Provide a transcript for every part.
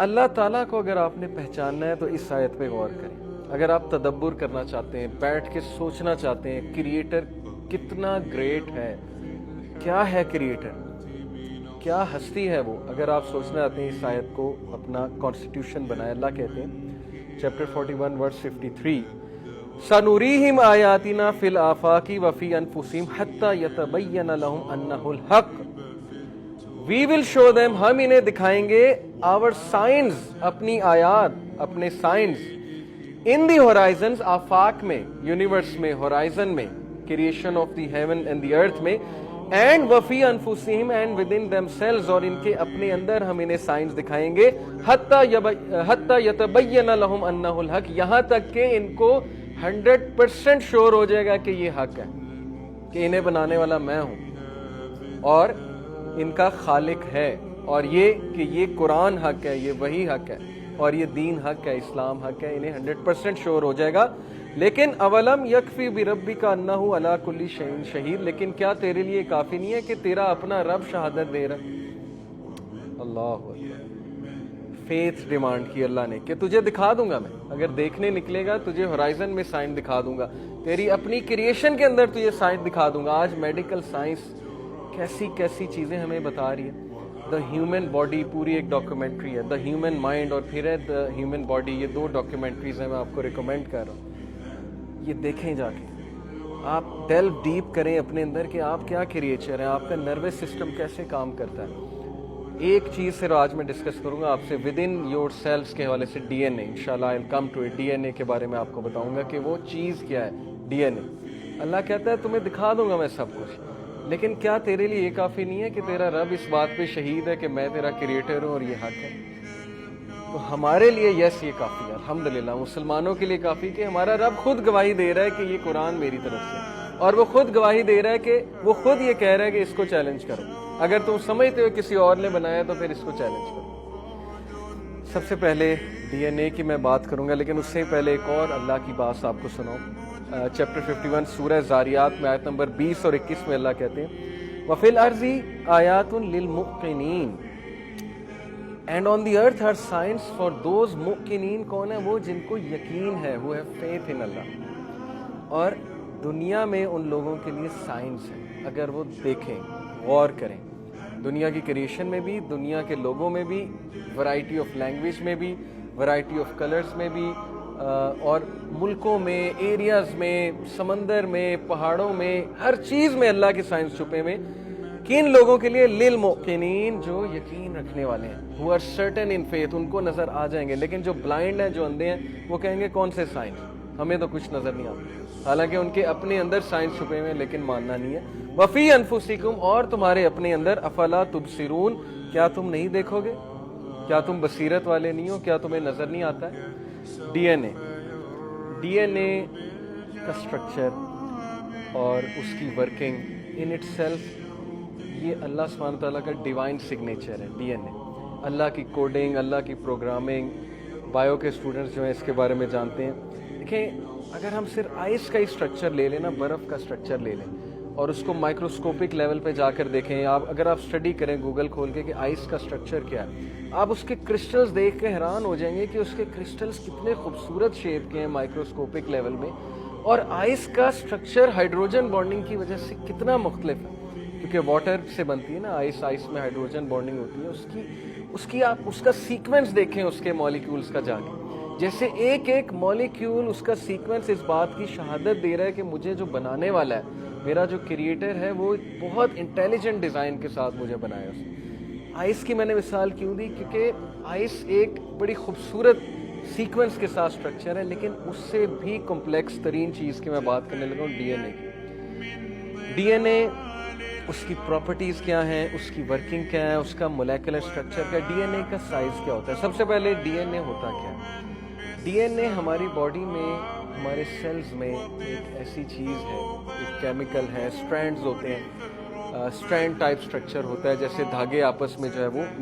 اللہ تعالیٰ کو اگر آپ نے پہچاننا ہے تو اس آیت پہ غور کریں. اگر آپ تدبر کرنا چاہتے ہیں, بیٹھ کے سوچنا چاہتے ہیں کریٹر کتنا گریٹ ہے, کیا ہے کریٹر, کیا ہستی ہے وہ, اگر آپ سوچنا چاہتے ہیں اس آیت کو اپنا کانسٹیٹیوشن بنائے. اللہ کہتے ہیں چیپٹر 41 ورس 53, سَنُرِيهِمْ آيَاتِنَا فِي الْآفَاقِ وَفِي أَنفُسِهِمْ حَتَّى يَتَبَيَّنَ لَهُمْ أَنَّهُ الْحَقُّ. We will show them, ہم انہیں دکھائیں گے our signs, اپنی آیات, اپنے signs in the horizons, آفاق میں, یونیورس میں, horizon میں, creation of the heaven and the earth میں, and وفی انفسہم, and within themselves, اور ان کے اپنے اندر ہم انہیں سائنس دکھائیں گے, حتی یتبین لہم انہ الحق, یہاں تک کہ ان کو 100% شور ہو جائے گا کہ یہ حق ہے, کہ انہیں بنانے والا میں ہوں اور ان کا خالق ہے, اور یہ کہ یہ قرآن حق ہے, یہ وحی حق ہے, اور یہ دین حق ہے, اسلام حق ہے, انہیں 100% شور ہو جائے گا. لیکن اولم یکفی بربک انہ علی کل شیء شہید, لیکن کیا تیرے لیے کافی نہیں ہے کہ تیرا اپنا رب شہادت دے رہا ہے. اللہ اکبر, فیتھ ڈیمانڈ کی اللہ نے کہ تجھے دکھا دوں گا میں, اگر دیکھنے نکلے گا تجھے ہورائزن میں سائن دکھا دوں گا, تیری اپنی کریشن کے اندر تجھے سائن دکھا دوں گا. آج میڈیکل سائنس کیسی کیسی چیزیں ہمیں بتا رہی ہے. دا ہیومن باڈی پوری ایک ڈاکیومنٹری ہے, دا ہیومن مائنڈ اور پھر ہے دا ہیومن باڈی, یہ دو ڈاکیومنٹریز ہیں, میں آپ کو ریکمینڈ کر رہا ہوں, یہ دیکھیں جا کے, آپ ڈیلو ڈیپ کریں اپنے اندر کہ آپ کیا کریچر ہیں, آپ کا نروس سسٹم کیسے کام کرتا ہے. ایک چیز صرف آج میں ڈسکس کروں گا آپ سے ود ان یور سیلس کے حوالے سے, ڈی این اے. انشاءاللہ I will come to it. D N A کے بارے میں آپ کو بتاؤں گا کہ وہ چیز کیا ہے. ڈی این اے, اللہ کہتا ہے تمہیں دکھا دوں گا میں سب کچھ, لیکن کیا تیرے لیے یہ کافی نہیں ہے کہ تیرا رب اس بات پہ شہید ہے کہ میں تیرا کریٹر ہوں اور یہ حق ہے. تو ہمارے لیے یس یہ کافی ہے, الحمدللہ مسلمانوں کے لیے کافی کہ ہمارا رب خود گواہی دے رہا ہے کہ یہ قرآن میری طرف سے, اور وہ خود گواہی دے رہا ہے کہ وہ خود یہ کہہ رہا ہے کہ اس کو چیلنج کرو. اگر تم سمجھتے ہو کسی اور نے بنایا تو پھر اس کو چیلنج کرو. سب سے پہلے ڈی این اے کی میں بات کروں گا, لیکن اس سے پہلے ایک اور اللہ کی بات آپ کو سناؤں. چیپٹر 51 سورہ زاریات میں آیت نمبر 20 اور 21 میں اللہ کہتے ہیں وَفِي الْأَرْضِ آیَاتٌ لِلْمُوقِنِينَ, and on the earth are signs for those موقنین. کون ہے وہ؟ جن کو یقین ہے, وہ ہے فیتھ ان اللہ. اور دنیا میں ان لوگوں کے لیے سائنس ہے, اگر وہ دیکھیں, غور کریں, دنیا کی کریشن میں بھی, دنیا کے لوگوں میں بھی, ورائٹی آف لینگویج میں بھی, ورائٹی آف کلرز میں بھی, اور ملکوں میں, ایریاز میں, سمندر میں, پہاڑوں میں, ہر چیز میں اللہ کے سائنس چھپے میں. کن لوگوں کے لیے؟ للموقنین, جو یقین رکھنے والے ہیں, who are certain in faith, ان کو نظر آ جائیں گے. لیکن جو بلائنڈ ہیں, جو اندھے ہیں, وہ کہیں گے کون سے سائنس, ہمیں تو کچھ نظر نہیں آتا, حالانکہ ان کے اپنے اندر سائنس چھپے ہوئے ہیں, لیکن ماننا نہیں ہے. وفی انفسکم, اور تمہارے اپنے اندر, افلا تبصرون, کیا تم نہیں دیکھو گے, کیا تم بصیرت والے نہیں ہو, کیا تمہیں نظر نہیں آتا ہے. ڈی این اے, ڈی این اے کا اسٹرکچر اور اس کی ورکنگ ان اٹ سیلف, یہ اللہ سبحانہ تعالیٰ کا ڈیوائن سگنیچر ہے. ڈی این اے, اللہ کی کوڈنگ, اللہ کی پروگرامنگ. بایو کے اسٹوڈنٹس جو ہیں اس کے بارے میں جانتے ہیں. دیکھیں, اگر ہم صرف آئس کا ہی اسٹرکچر لے لیں نا, برف کا اسٹرکچر لے لیں, اور اس کو مائکروسکوپک لیول پہ جا کر دیکھیں, آپ اگر آپ اسٹڈی کریں گوگل کھول کے کہ آئس کا اسٹرکچر کیا ہے, آپ اس کے کرسٹلز دیکھ کے حیران ہو جائیں گے کہ اس کے کرسٹلز کتنے خوبصورت شیپ کے ہیں مائکروسکوپک لیول میں. اور آئس کا اسٹرکچر ہائیڈروجن بانڈنگ کی وجہ سے کتنا مختلف ہے, کیونکہ واٹر سے بنتی ہے نا آئس, آئس میں ہائیڈروجن بانڈنگ ہوتی ہے. اس کی آپ اس کا سیکوینس دیکھیں, اس کے مالیکیولز کا جا کے, جیسے ایک ایک مالیکیول, اس کا سیکوینس اس بات کی شہادت دے رہا ہے کہ مجھے جو بنانے والا ہے, میرا جو کریٹر ہے, وہ بہت انٹیلیجنٹ ڈیزائن کے ساتھ مجھے بنایا اس نے. آئس کی میں نے مثال کیوں دی, کیونکہ آئس ایک بڑی خوبصورت سیکوینس کے ساتھ اسٹرکچر ہے, لیکن اس سے بھی کمپلیکس ترین چیز کی میں بات کرنے لگا ہوں, ڈی این اے کی. ڈی این اے, اس کی پراپرٹیز کیا ہیں, اس کی ورکنگ کیا ہے, اس کا مولیکولر اسٹرکچر کیا, ڈی این اے کا سائز کیا ہوتا ہے. سب سے پہلے ڈی این اے ہوتا کیا ہے؟ ڈی این اے ہماری باڈی میں, ہمارے سیلز میں ایک ایسی چیز ہے, ایک کیمیکل ہے, اسٹرینڈز ہوتے ہیں, اسٹرینڈ ٹائپ اسٹرکچر ہوتا ہے, جیسے دھاگے آپس میں جو ہے وہ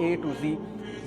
A to Z।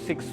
6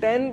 10